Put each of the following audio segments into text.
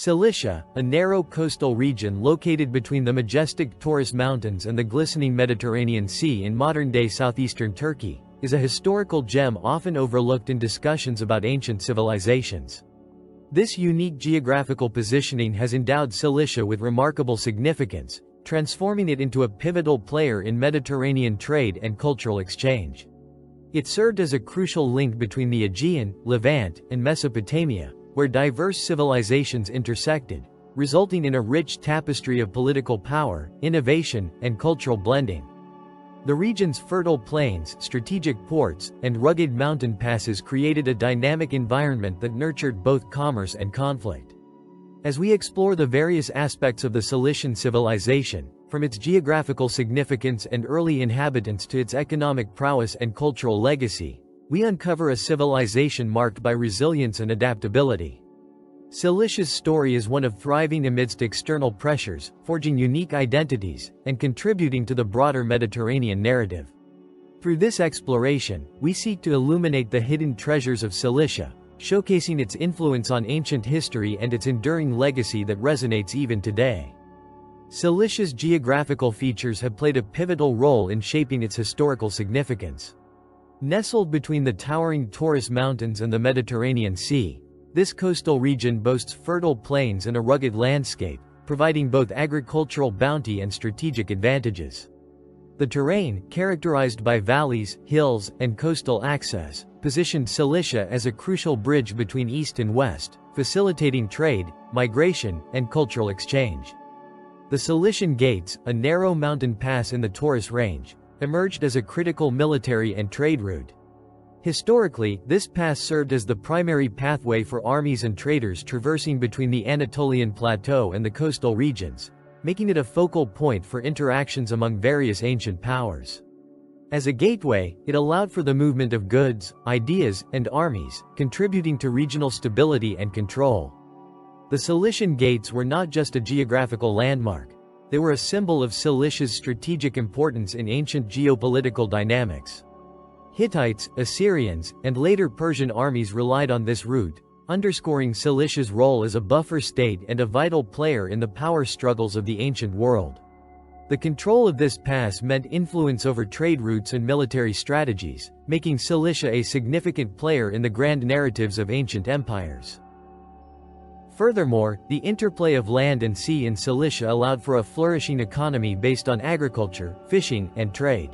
Cilicia, a narrow coastal region located between the majestic Taurus Mountains and the glistening Mediterranean Sea in modern-day southeastern Turkey, is a historical gem often overlooked in discussions about ancient civilizations. This unique geographical positioning has endowed Cilicia with remarkable significance, transforming it into a pivotal player in Mediterranean trade and cultural exchange. It served as a crucial link between the Aegean, Levant, and Mesopotamia, where diverse civilizations intersected, resulting in a rich tapestry of political power, innovation, and cultural blending. The region's fertile plains, strategic ports, and rugged mountain passes created a dynamic environment that nurtured both commerce and conflict. As we explore the various aspects of the Cilician civilization, from its geographical significance and early inhabitants to its economic prowess and cultural legacy, we uncover a civilization marked by resilience and adaptability. Cilicia's story is one of thriving amidst external pressures, forging unique identities, and contributing to the broader Mediterranean narrative. Through this exploration, we seek to illuminate the hidden treasures of Cilicia, showcasing its influence on ancient history and its enduring legacy that resonates even today. Cilicia's geographical features have played a pivotal role in shaping its historical significance. Nestled between the towering Taurus Mountains and the Mediterranean Sea, this coastal region boasts fertile plains and a rugged landscape, providing both agricultural bounty and strategic advantages. The terrain, characterized by valleys, hills, and coastal access, positioned Cilicia as a crucial bridge between east and west, facilitating trade, migration, and cultural exchange. The Cilician Gates, a narrow mountain pass in the Taurus Range, emerged as a critical military and trade route. Historically, this pass served as the primary pathway for armies and traders traversing between the Anatolian Plateau and the coastal regions, making it a focal point for interactions among various ancient powers. As a gateway, it allowed for the movement of goods, ideas, and armies, contributing to regional stability and control. The Cilician Gates were not just a geographical landmark. They were a symbol of Cilicia's strategic importance in ancient geopolitical dynamics. Hittites, Assyrians, and later Persian armies relied on this route, underscoring Cilicia's role as a buffer state and a vital player in the power struggles of the ancient world. The control of this pass meant influence over trade routes and military strategies, making Cilicia a significant player in the grand narratives of ancient empires. Furthermore, the interplay of land and sea in Cilicia allowed for a flourishing economy based on agriculture, fishing, and trade.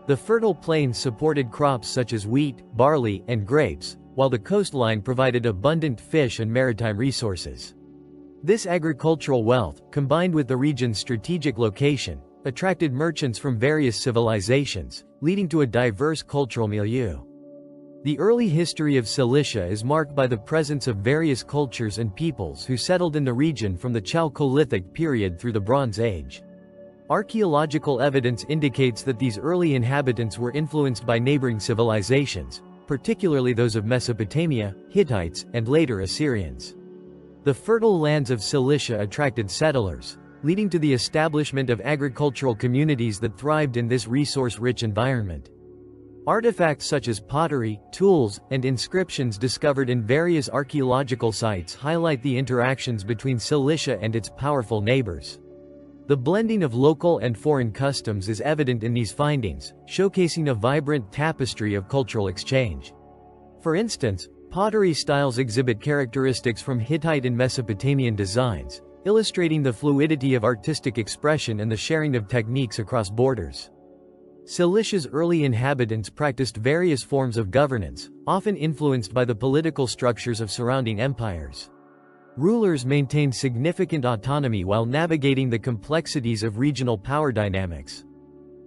The fertile plains supported crops such as wheat, barley, and grapes, while the coastline provided abundant fish and maritime resources. This agricultural wealth, combined with the region's strategic location, attracted merchants from various civilizations, leading to a diverse cultural milieu. The early history of Cilicia is marked by the presence of various cultures and peoples who settled in the region from the Chalcolithic period through the Bronze Age. Archaeological evidence indicates that these early inhabitants were influenced by neighboring civilizations, particularly those of Mesopotamia, Hittites, and later Assyrians. The fertile lands of Cilicia attracted settlers, leading to the establishment of agricultural communities that thrived in this resource-rich environment. Artifacts such as pottery, tools, and inscriptions discovered in various archaeological sites highlight the interactions between Cilicia and its powerful neighbors. The blending of local and foreign customs is evident in these findings, showcasing a vibrant tapestry of cultural exchange. For instance, pottery styles exhibit characteristics from Hittite and Mesopotamian designs, illustrating the fluidity of artistic expression and the sharing of techniques across borders. Cilicia's early inhabitants practiced various forms of governance, often influenced by the political structures of surrounding empires. Rulers maintained significant autonomy while navigating the complexities of regional power dynamics.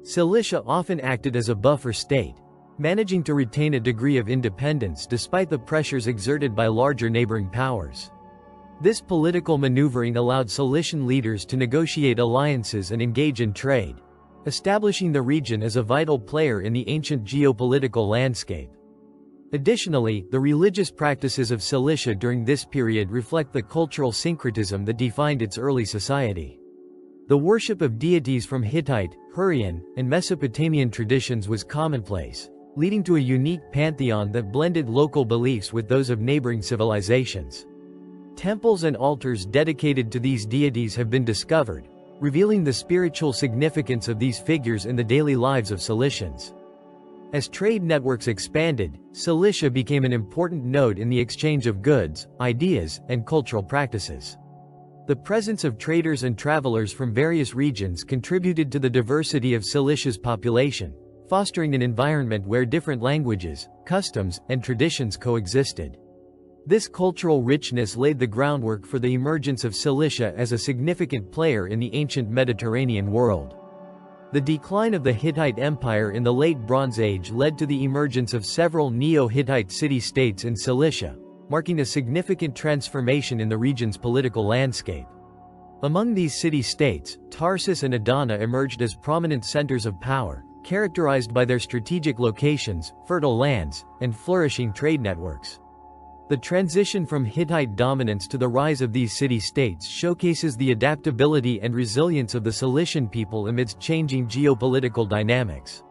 Cilicia often acted as a buffer state, managing to retain a degree of independence despite the pressures exerted by larger neighboring powers. This political maneuvering allowed Cilician leaders to negotiate alliances and engage in trade, establishing the region as a vital player in the ancient geopolitical landscape. Additionally, the religious practices of Cilicia during this period reflect the cultural syncretism that defined its early society. The worship of deities from Hittite, Hurrian, and Mesopotamian traditions was commonplace, leading to a unique pantheon that blended local beliefs with those of neighboring civilizations. Temples and altars dedicated to these deities have been discovered, revealing the spiritual significance of these figures in the daily lives of Cilicians. As trade networks expanded, Cilicia became an important node in the exchange of goods, ideas, and cultural practices. The presence of traders and travelers from various regions contributed to the diversity of Cilicia's population, fostering an environment where different languages, customs, and traditions coexisted. This cultural richness laid the groundwork for the emergence of Cilicia as a significant player in the ancient Mediterranean world. The decline of the Hittite Empire in the Late Bronze Age led to the emergence of several Neo-Hittite city-states in Cilicia, marking a significant transformation in the region's political landscape. Among these city-states, Tarsus and Adana emerged as prominent centers of power, characterized by their strategic locations, fertile lands, and flourishing trade networks. The transition from Hittite dominance to the rise of these city-states showcases the adaptability and resilience of the Cilician people amidst changing geopolitical dynamics.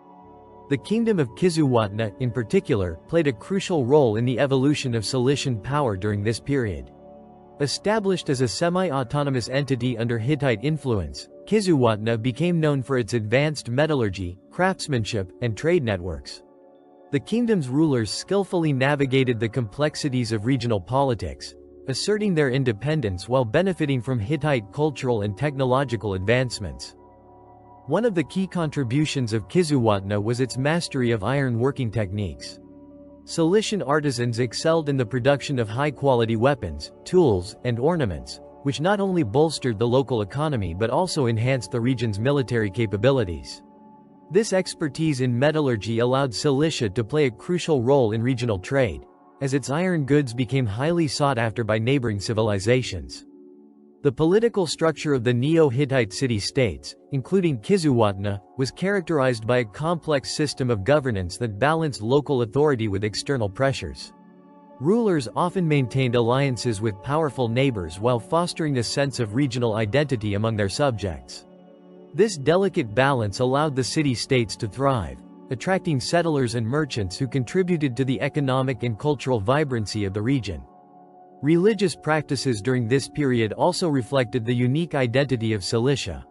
The kingdom of Kizzuwatna, in particular, played a crucial role in the evolution of Cilician power during this period. Established as a semi-autonomous entity under Hittite influence, Kizzuwatna became known for its advanced metallurgy, craftsmanship, and trade networks. The kingdom's rulers skillfully navigated the complexities of regional politics, asserting their independence while benefiting from Hittite cultural and technological advancements. One of the key contributions of Kizzuwatna was its mastery of iron working techniques. Cilician artisans excelled in the production of high-quality weapons, tools, and ornaments, which not only bolstered the local economy but also enhanced the region's military capabilities. This expertise in metallurgy allowed Cilicia to play a crucial role in regional trade, as its iron goods became highly sought after by neighboring civilizations. The political structure of the Neo-Hittite city-states, including Kizzuwatna, was characterized by a complex system of governance that balanced local authority with external pressures. Rulers often maintained alliances with powerful neighbors while fostering a sense of regional identity among their subjects. This delicate balance allowed the city-states to thrive, attracting settlers and merchants who contributed to the economic and cultural vibrancy of the region. Religious practices during this period also reflected the unique identity of Cilicia.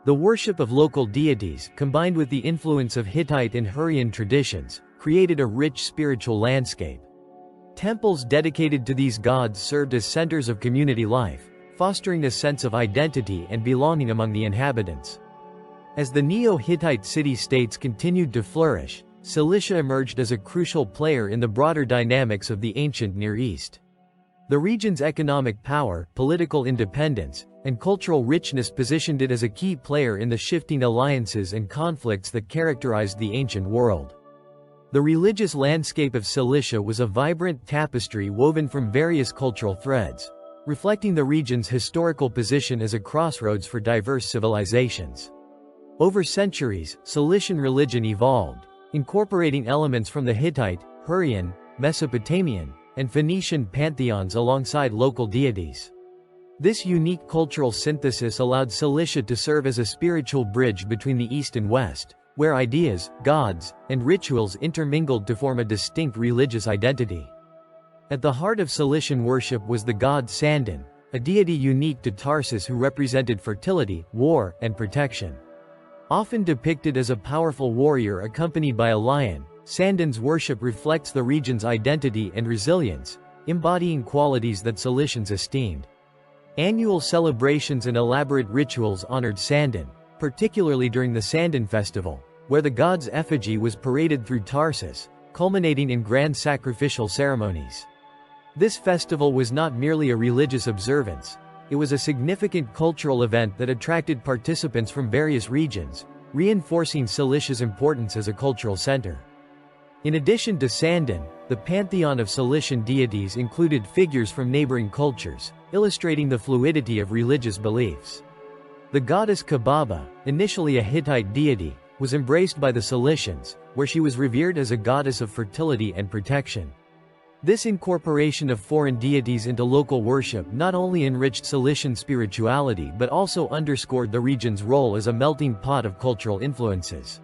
The worship of local deities, combined with the influence of Hittite and Hurrian traditions, created a rich spiritual landscape. Temples dedicated to these gods served as centers of community life, fostering a sense of identity and belonging among the inhabitants. As the Neo-Hittite city-states continued to flourish, Cilicia emerged as a crucial player in the broader dynamics of the ancient Near East. The region's economic power, political independence, and cultural richness positioned it as a key player in the shifting alliances and conflicts that characterized the ancient world. The religious landscape of Cilicia was a vibrant tapestry woven from various cultural threads, reflecting the region's historical position as a crossroads for diverse civilizations. Over centuries, Cilician religion evolved, incorporating elements from the Hittite, Hurrian, Mesopotamian, and Phoenician pantheons alongside local deities. This unique cultural synthesis allowed Cilicia to serve as a spiritual bridge between the East and West, where ideas, gods, and rituals intermingled to form a distinct religious identity. At the heart of Cilician worship was the god Sandon, a deity unique to Tarsus who represented fertility, war, and protection. Often depicted as a powerful warrior accompanied by a lion, Sandon's worship reflects the region's identity and resilience, embodying qualities that Cilicians esteemed. Annual celebrations and elaborate rituals honored Sandon, particularly during the Sandon festival, where the god's effigy was paraded through Tarsus, culminating in grand sacrificial ceremonies. This festival was not merely a religious observance, it was a significant cultural event that attracted participants from various regions, reinforcing Cilicia's importance as a cultural center. In addition to Sandon, the pantheon of Cilician deities included figures from neighboring cultures, illustrating the fluidity of religious beliefs. The goddess Kababa, initially a Hittite deity, was embraced by the Cilicians, where she was revered as a goddess of fertility and protection. This incorporation of foreign deities into local worship not only enriched Cilician spirituality but also underscored the region's role as a melting pot of cultural influences.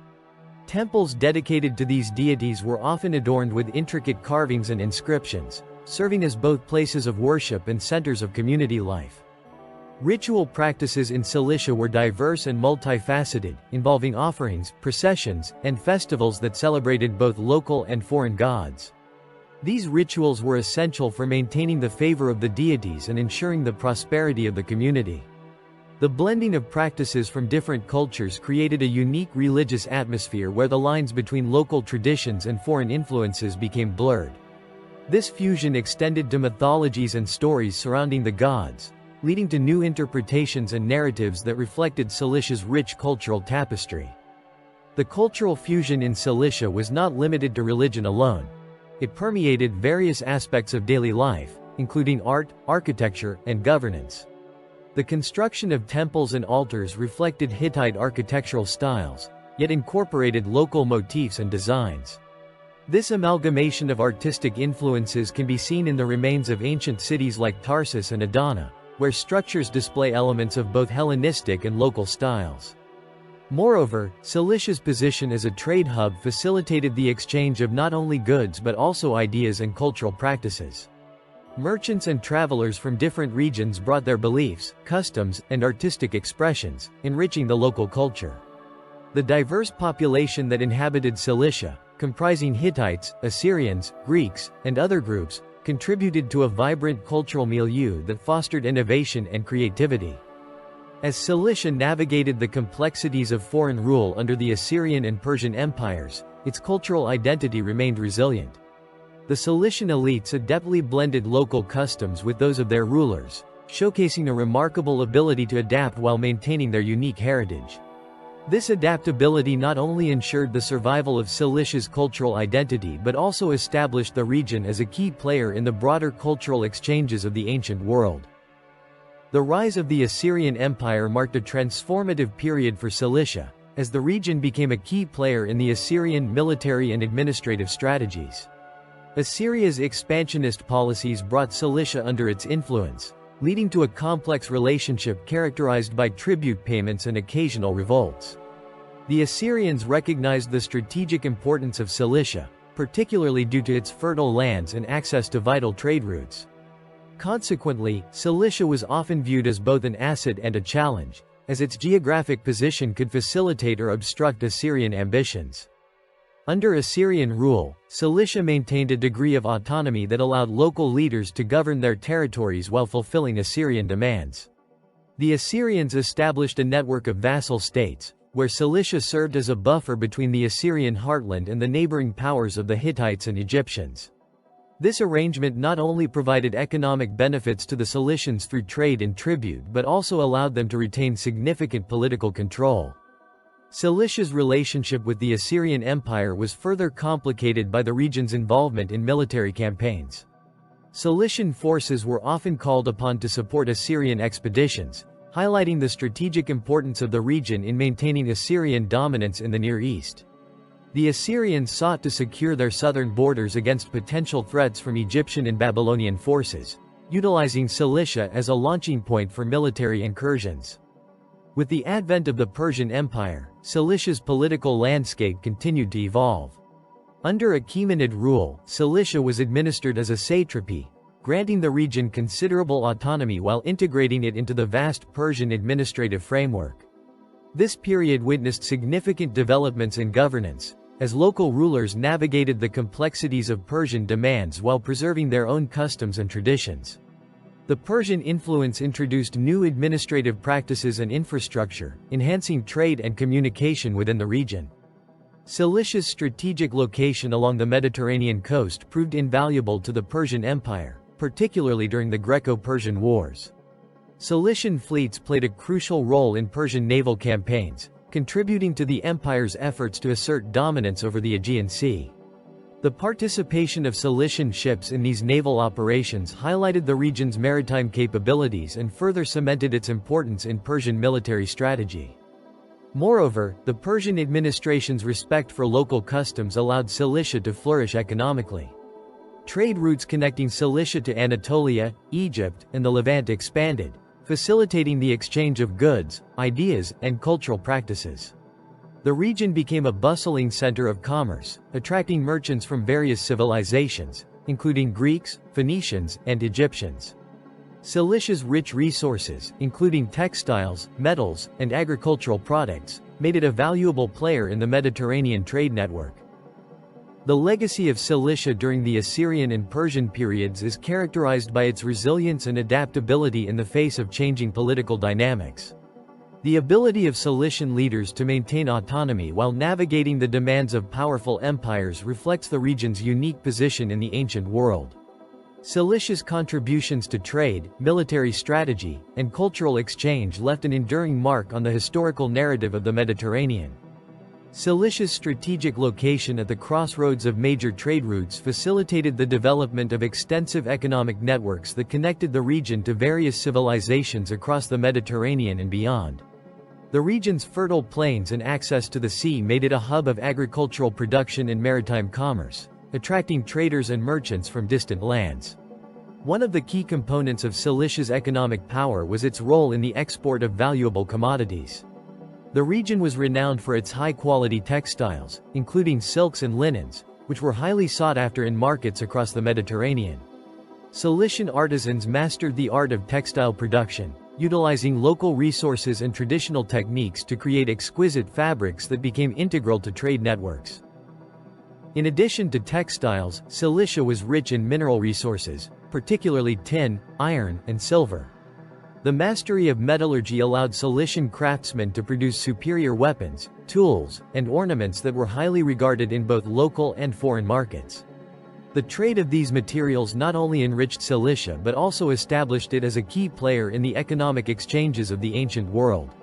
Temples dedicated to these deities were often adorned with intricate carvings and inscriptions, serving as both places of worship and centers of community life. Ritual practices in Cilicia were diverse and multifaceted, involving offerings, processions, and festivals that celebrated both local and foreign gods. These rituals were essential for maintaining the favor of the deities and ensuring the prosperity of the community. The blending of practices from different cultures created a unique religious atmosphere where the lines between local traditions and foreign influences became blurred. This fusion extended to mythologies and stories surrounding the gods, leading to new interpretations and narratives that reflected Cilicia's rich cultural tapestry. The cultural fusion in Cilicia was not limited to religion alone. It permeated various aspects of daily life, including art, architecture, and governance. The construction of temples and altars reflected Hittite architectural styles, yet incorporated local motifs and designs. This amalgamation of artistic influences can be seen in the remains of ancient cities like Tarsus and Adana, where structures display elements of both Hellenistic and local styles. Moreover, Cilicia's position as a trade hub facilitated the exchange of not only goods but also ideas and cultural practices. Merchants and travelers from different regions brought their beliefs, customs, and artistic expressions, enriching the local culture. The diverse population that inhabited Cilicia, comprising Hittites, Assyrians, Greeks, and other groups, contributed to a vibrant cultural milieu that fostered innovation and creativity. As Cilicia navigated the complexities of foreign rule under the Assyrian and Persian empires, its cultural identity remained resilient. The Cilician elites adeptly blended local customs with those of their rulers, showcasing a remarkable ability to adapt while maintaining their unique heritage. This adaptability not only ensured the survival of Cilicia's cultural identity but also established the region as a key player in the broader cultural exchanges of the ancient world. The rise of the Assyrian Empire marked a transformative period for Cilicia, as the region became a key player in the Assyrian military and administrative strategies. Assyria's expansionist policies brought Cilicia under its influence, leading to a complex relationship characterized by tribute payments and occasional revolts. The Assyrians recognized the strategic importance of Cilicia, particularly due to its fertile lands and access to vital trade routes. Consequently, Cilicia was often viewed as both an asset and a challenge, as its geographic position could facilitate or obstruct Assyrian ambitions. Under Assyrian rule, Cilicia maintained a degree of autonomy that allowed local leaders to govern their territories while fulfilling Assyrian demands. The Assyrians established a network of vassal states, where Cilicia served as a buffer between the Assyrian heartland and the neighboring powers of the Hittites and Egyptians. This arrangement not only provided economic benefits to the Cilicians through trade and tribute but also allowed them to retain significant political control. Cilicia's relationship with the Assyrian Empire was further complicated by the region's involvement in military campaigns. Cilician forces were often called upon to support Assyrian expeditions, highlighting the strategic importance of the region in maintaining Assyrian dominance in the Near East. The Assyrians sought to secure their southern borders against potential threats from Egyptian and Babylonian forces, utilizing Cilicia as a launching point for military incursions. With the advent of the Persian Empire, Cilicia's political landscape continued to evolve. Under Achaemenid rule, Cilicia was administered as a satrapy, granting the region considerable autonomy while integrating it into the vast Persian administrative framework. This period witnessed significant developments in governance, as local rulers navigated the complexities of Persian demands while preserving their own customs and traditions. The Persian influence introduced new administrative practices and infrastructure, enhancing trade and communication within the region. Cilicia's strategic location along the Mediterranean coast proved invaluable to the Persian Empire, particularly during the Greco-Persian Wars. Cilician fleets played a crucial role in Persian naval campaigns, contributing to the empire's efforts to assert dominance over the Aegean Sea. The participation of Cilician ships in these naval operations highlighted the region's maritime capabilities and further cemented its importance in Persian military strategy. Moreover, the Persian administration's respect for local customs allowed Cilicia to flourish economically. Trade routes connecting Cilicia to Anatolia, Egypt, and the Levant expanded, facilitating the exchange of goods, ideas, and cultural practices. The region became a bustling center of commerce, attracting merchants from various civilizations, including Greeks, Phoenicians, and Egyptians. Cilicia's rich resources, including textiles, metals, and agricultural products, made it a valuable player in the Mediterranean trade network. The legacy of Cilicia during the Assyrian and Persian periods is characterized by its resilience and adaptability in the face of changing political dynamics. The ability of Cilician leaders to maintain autonomy while navigating the demands of powerful empires reflects the region's unique position in the ancient world. Cilicia's contributions to trade, military strategy, and cultural exchange left an enduring mark on the historical narrative of the Mediterranean. Cilicia's strategic location at the crossroads of major trade routes facilitated the development of extensive economic networks that connected the region to various civilizations across the Mediterranean and beyond. The region's fertile plains and access to the sea made it a hub of agricultural production and maritime commerce, attracting traders and merchants from distant lands. One of the key components of Cilicia's economic power was its role in the export of valuable commodities. The region was renowned for its high-quality textiles, including silks and linens, which were highly sought after in markets across the Mediterranean. Cilician artisans mastered the art of textile production, utilizing local resources and traditional techniques to create exquisite fabrics that became integral to trade networks. In addition to textiles, Cilicia was rich in mineral resources, particularly tin, iron, and silver. The mastery of metallurgy allowed Cilician craftsmen to produce superior weapons, tools, and ornaments that were highly regarded in both local and foreign markets. The trade of these materials not only enriched Cilicia but also established it as a key player in the economic exchanges of the ancient world.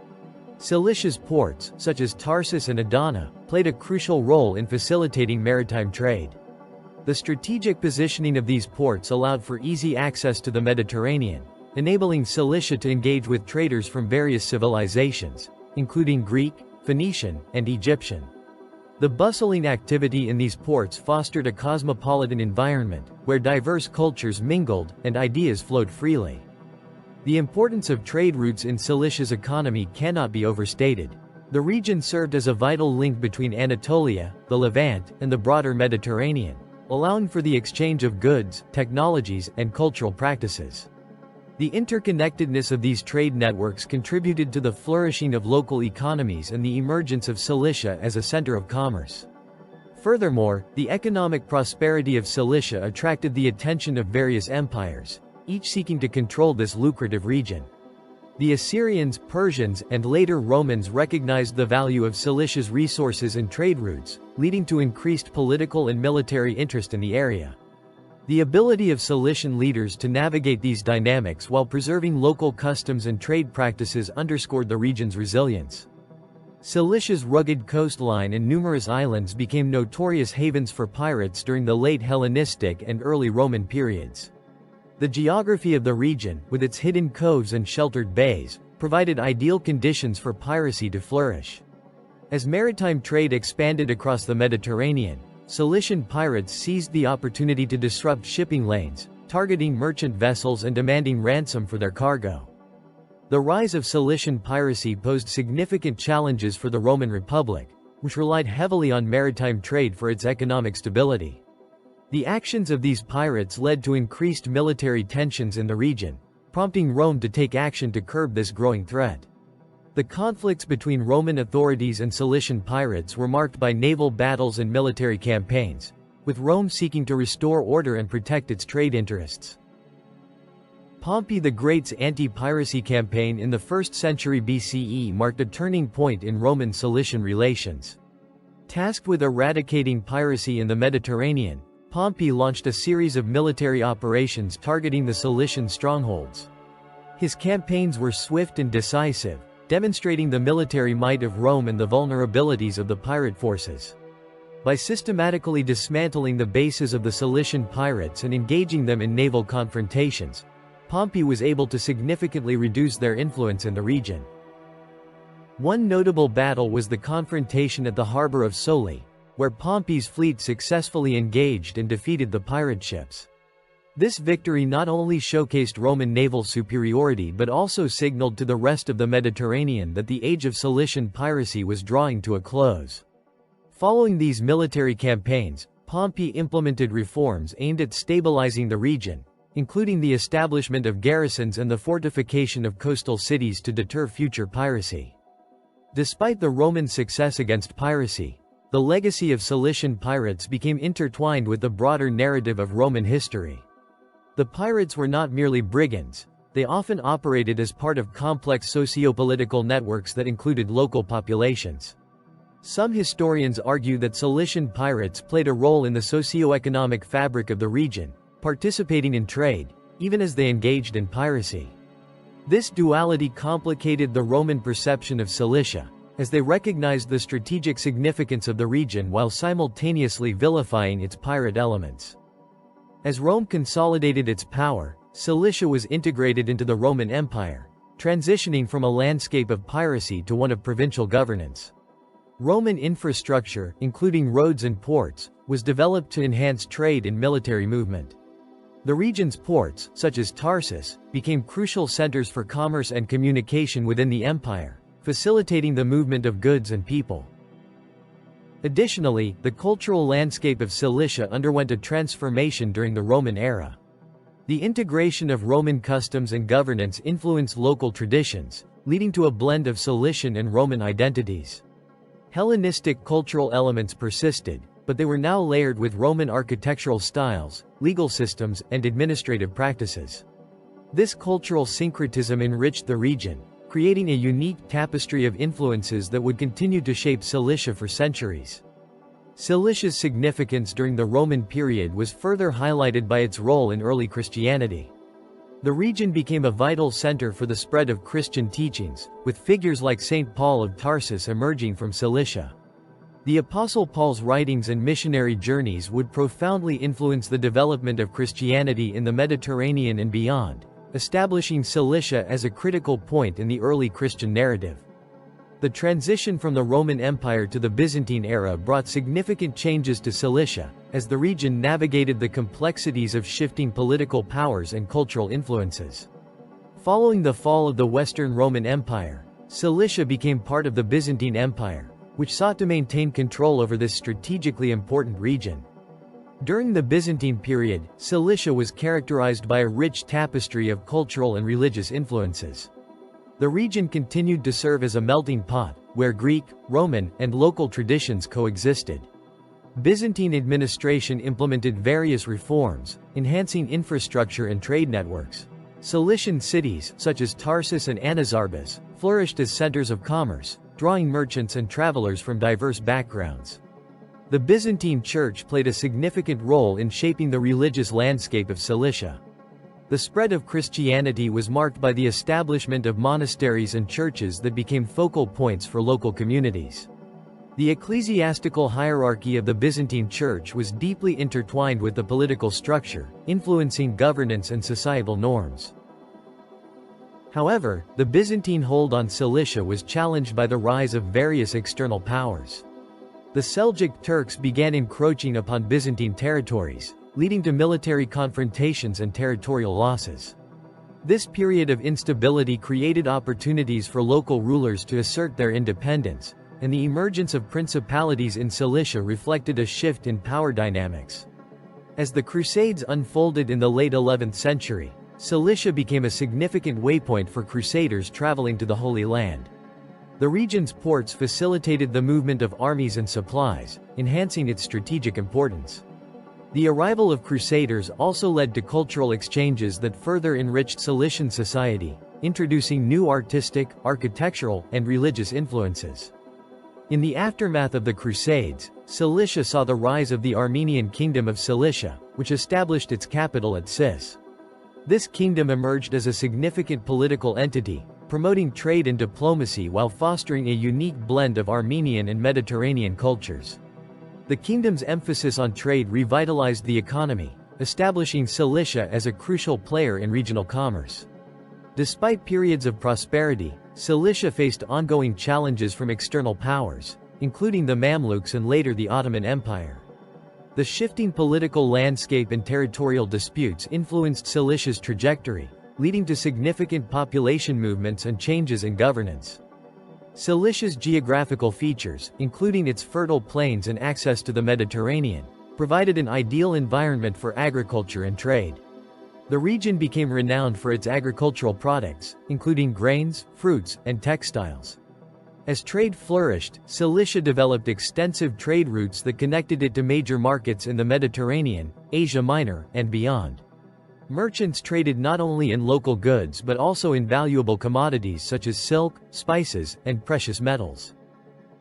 Cilicia's ports, such as Tarsus and Adana, played a crucial role in facilitating maritime trade. The strategic positioning of these ports allowed for easy access to the Mediterranean, enabling Cilicia to engage with traders from various civilizations, including Greek, Phoenician, and Egyptian. The bustling activity in these ports fostered a cosmopolitan environment, where diverse cultures mingled and ideas flowed freely. The importance of trade routes in Cilicia's economy cannot be overstated. The region served as a vital link between Anatolia, the Levant, and the broader Mediterranean, allowing for the exchange of goods, technologies, and cultural practices. The interconnectedness of these trade networks contributed to the flourishing of local economies and the emergence of Cilicia as a center of commerce. Furthermore, the economic prosperity of Cilicia attracted the attention of various empires, each seeking to control this lucrative region. The Assyrians, Persians, and later Romans recognized the value of Cilicia's resources and trade routes, leading to increased political and military interest in the area. The ability of Cilician leaders to navigate these dynamics while preserving local customs and trade practices underscored the region's resilience. Cilicia's rugged coastline and numerous islands became notorious havens for pirates during the late Hellenistic and early Roman periods. The geography of the region, with its hidden coves and sheltered bays, provided ideal conditions for piracy to flourish. As maritime trade expanded across the Mediterranean, Cilician pirates seized the opportunity to disrupt shipping lanes, targeting merchant vessels and demanding ransom for their cargo. The rise of Cilician piracy posed significant challenges for the Roman Republic, which relied heavily on maritime trade for its economic stability. The actions of these pirates led to increased military tensions in the region, prompting Rome to take action to curb this growing threat. The conflicts between Roman authorities and Cilician pirates were marked by naval battles and military campaigns, with Rome seeking to restore order and protect its trade interests. Pompey the Great's anti-piracy campaign in the 1st century BCE marked a turning point in Roman-Cilician relations. Tasked with eradicating piracy in the Mediterranean, Pompey launched a series of military operations targeting the Cilician strongholds. His campaigns were swift and decisive, demonstrating the military might of Rome and the vulnerabilities of the pirate forces. By systematically dismantling the bases of the Cilician pirates and engaging them in naval confrontations, Pompey was able to significantly reduce their influence in the region. One notable battle was the confrontation at the harbor of Soli, where Pompey's fleet successfully engaged and defeated the pirate ships. This victory not only showcased Roman naval superiority but also signaled to the rest of the Mediterranean that the age of Cilician piracy was drawing to a close. Following these military campaigns, Pompey implemented reforms aimed at stabilizing the region, including the establishment of garrisons and the fortification of coastal cities to deter future piracy. Despite the Roman success against piracy, the legacy of Cilician pirates became intertwined with the broader narrative of Roman history. The pirates were not merely brigands, they often operated as part of complex socio-political networks that included local populations. Some historians argue that Cilician pirates played a role in the socio-economic fabric of the region, participating in trade, even as they engaged in piracy. This duality complicated the Roman perception of Cilicia, as they recognized the strategic significance of the region while simultaneously vilifying its pirate elements. As Rome consolidated its power, Cilicia was integrated into the Roman Empire, transitioning from a landscape of piracy to one of provincial governance. Roman infrastructure, including roads and ports, was developed to enhance trade and military movement. The region's ports, such as Tarsus, became crucial centers for commerce and communication within the empire, facilitating the movement of goods and people. Additionally, the cultural landscape of Cilicia underwent a transformation during the Roman era. The integration of Roman customs and governance influenced local traditions, leading to a blend of Cilician and Roman identities. Hellenistic cultural elements persisted, but they were now layered with Roman architectural styles, legal systems, and administrative practices. This cultural syncretism enriched the region, creating a unique tapestry of influences that would continue to shape Cilicia for centuries. Cilicia's significance during the Roman period was further highlighted by its role in early Christianity. The region became a vital center for the spread of Christian teachings, with figures like Saint Paul of Tarsus emerging from Cilicia. The Apostle Paul's writings and missionary journeys would profoundly influence the development of Christianity in the Mediterranean and beyond, establishing Cilicia as a critical point in the early Christian narrative. The transition from the Roman Empire to the Byzantine era brought significant changes to Cilicia, as the region navigated the complexities of shifting political powers and cultural influences. Following the fall of the Western Roman Empire, Cilicia became part of the Byzantine Empire, which sought to maintain control over this strategically important region. During the Byzantine period, Cilicia was characterized by a rich tapestry of cultural and religious influences. The region continued to serve as a melting pot, where Greek, Roman, and local traditions coexisted. Byzantine administration implemented various reforms, enhancing infrastructure and trade networks. Cilician cities, such as Tarsus and Anazarbus, flourished as centers of commerce, drawing merchants and travelers from diverse backgrounds. The Byzantine Church played a significant role in shaping the religious landscape of Cilicia. The spread of Christianity was marked by the establishment of monasteries and churches that became focal points for local communities. The ecclesiastical hierarchy of the Byzantine Church was deeply intertwined with the political structure, influencing governance and societal norms. However, the Byzantine hold on Cilicia was challenged by the rise of various external powers. The Seljuk Turks began encroaching upon Byzantine territories, leading to military confrontations and territorial losses. This period of instability created opportunities for local rulers to assert their independence, and the emergence of principalities in Cilicia reflected a shift in power dynamics. As the Crusades unfolded in the late 11th century, Cilicia became a significant waypoint for crusaders traveling to the Holy Land. The region's ports facilitated the movement of armies and supplies, enhancing its strategic importance. The arrival of crusaders also led to cultural exchanges that further enriched Cilician society, introducing new artistic, architectural, and religious influences. In the aftermath of the Crusades, Cilicia saw the rise of the Armenian Kingdom of Cilicia, which established its capital at Sis. This kingdom emerged as a significant political entity, promoting trade and diplomacy while fostering a unique blend of Armenian and Mediterranean cultures. The kingdom's emphasis on trade revitalized the economy, establishing Cilicia as a crucial player in regional commerce. Despite periods of prosperity, Cilicia faced ongoing challenges from external powers, including the Mamluks and later the Ottoman Empire. The shifting political landscape and territorial disputes influenced Cilicia's trajectory, leading to significant population movements and changes in governance. Cilicia's geographical features, including its fertile plains and access to the Mediterranean, provided an ideal environment for agriculture and trade. The region became renowned for its agricultural products, including grains, fruits, and textiles. As trade flourished, Cilicia developed extensive trade routes that connected it to major markets in the Mediterranean, Asia Minor, and beyond. Merchants traded not only in local goods but also in valuable commodities such as silk, spices, and precious metals.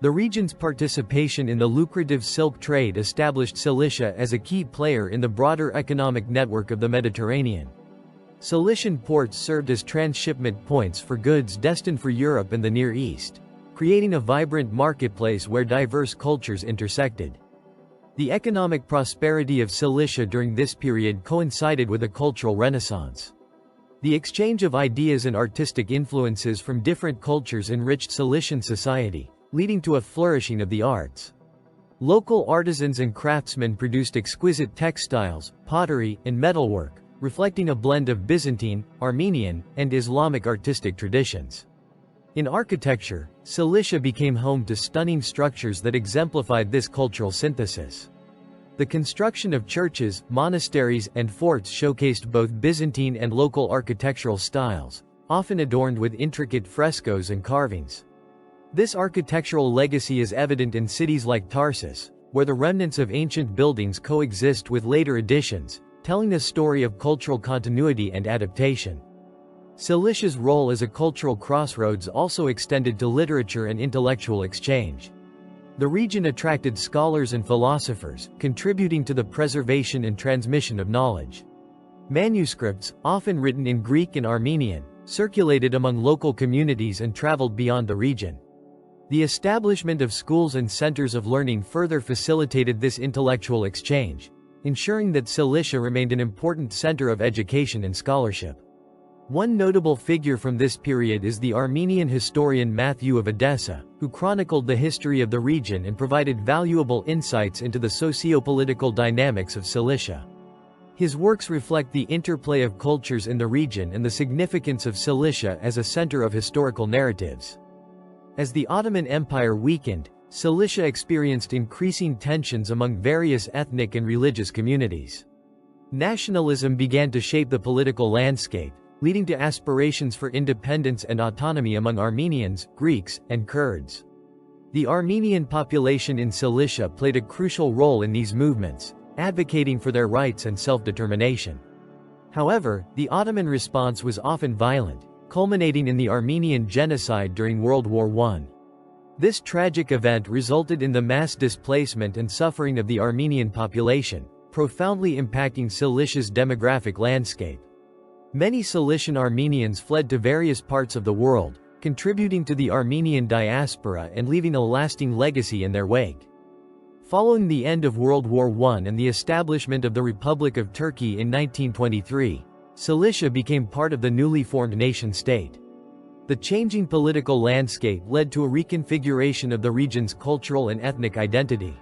The region's participation in the lucrative silk trade established Cilicia as a key player in the broader economic network of the Mediterranean. Cilician ports served as transshipment points for goods destined for Europe and the Near East, creating a vibrant marketplace where diverse cultures intersected. The economic prosperity of Cilicia during this period coincided with a cultural renaissance. The exchange of ideas and artistic influences from different cultures enriched Cilician society, leading to a flourishing of the arts. Local artisans and craftsmen produced exquisite textiles, pottery, and metalwork, reflecting a blend of Byzantine, Armenian, and Islamic artistic traditions. In architecture, Cilicia became home to stunning structures that exemplified this cultural synthesis. The construction of churches, monasteries, and forts showcased both Byzantine and local architectural styles, often adorned with intricate frescoes and carvings. This architectural legacy is evident in cities like Tarsus, where the remnants of ancient buildings coexist with later additions, telling a story of cultural continuity and adaptation. Cilicia's role as a cultural crossroads also extended to literature and intellectual exchange. The region attracted scholars and philosophers, contributing to the preservation and transmission of knowledge. Manuscripts, often written in Greek and Armenian, circulated among local communities and traveled beyond the region. The establishment of schools and centers of learning further facilitated this intellectual exchange, ensuring that Cilicia remained an important center of education and scholarship. One notable figure from this period is the Armenian historian Matthew of Edessa, who chronicled the history of the region and provided valuable insights into the socio-political dynamics of Cilicia. His works reflect the interplay of cultures in the region and the significance of Cilicia as a center of historical narratives. As the Ottoman Empire weakened, Cilicia experienced increasing tensions among various ethnic and religious communities. Nationalism began to shape the political landscape, leading to aspirations for independence and autonomy among Armenians, Greeks, and Kurds. The Armenian population in Cilicia played a crucial role in these movements, advocating for their rights and self-determination. However, the Ottoman response was often violent, culminating in the Armenian genocide during World War I. This tragic event resulted in the mass displacement and suffering of the Armenian population, profoundly impacting Cilicia's demographic landscape. Many Cilician Armenians fled to various parts of the world, contributing to the Armenian diaspora and leaving a lasting legacy in their wake. Following the end of World War I and the establishment of the Republic of Turkey in 1923, Cilicia became part of the newly formed nation-state. The changing political landscape led to a reconfiguration of the region's cultural and ethnic identity.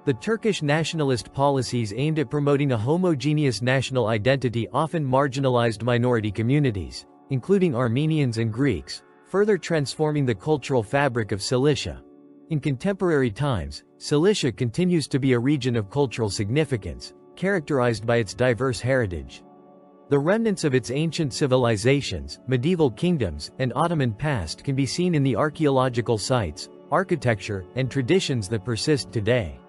The Turkish nationalist policies aimed at promoting a homogeneous national identity often marginalized minority communities, including Armenians and Greeks, further transforming the cultural fabric of Cilicia. In contemporary times, Cilicia continues to be a region of cultural significance, characterized by its diverse heritage. The remnants of its ancient civilizations, medieval kingdoms, and Ottoman past can be seen in the archaeological sites, architecture, and traditions that persist today.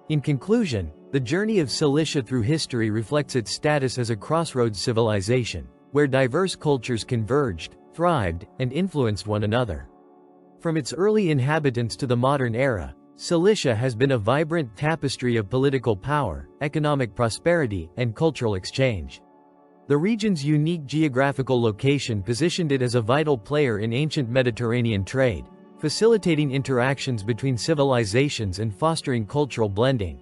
In conclusion, the journey of Cilicia through history reflects its status as a crossroads civilization, where diverse cultures converged, thrived, and influenced one another. From its early inhabitants to the modern era, Cilicia has been a vibrant tapestry of political power, economic prosperity, and cultural exchange. The region's unique geographical location positioned it as a vital player in ancient Mediterranean trade, facilitating interactions between civilizations and fostering cultural blending.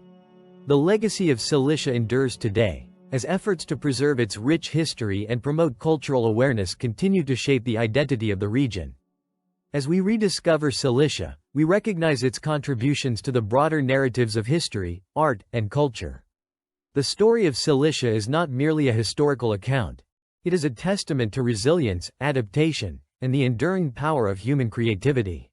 The legacy of Cilicia endures today, as efforts to preserve its rich history and promote cultural awareness continue to shape the identity of the region. As we rediscover Cilicia, we recognize its contributions to the broader narratives of history, art, and culture. The story of Cilicia is not merely a historical account. It is a testament to resilience, adaptation, and the enduring power of human creativity.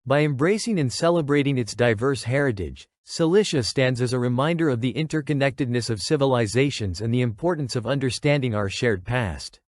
By embracing and celebrating its diverse heritage, Cilicia stands as a reminder of the interconnectedness of civilizations and the importance of understanding our shared past.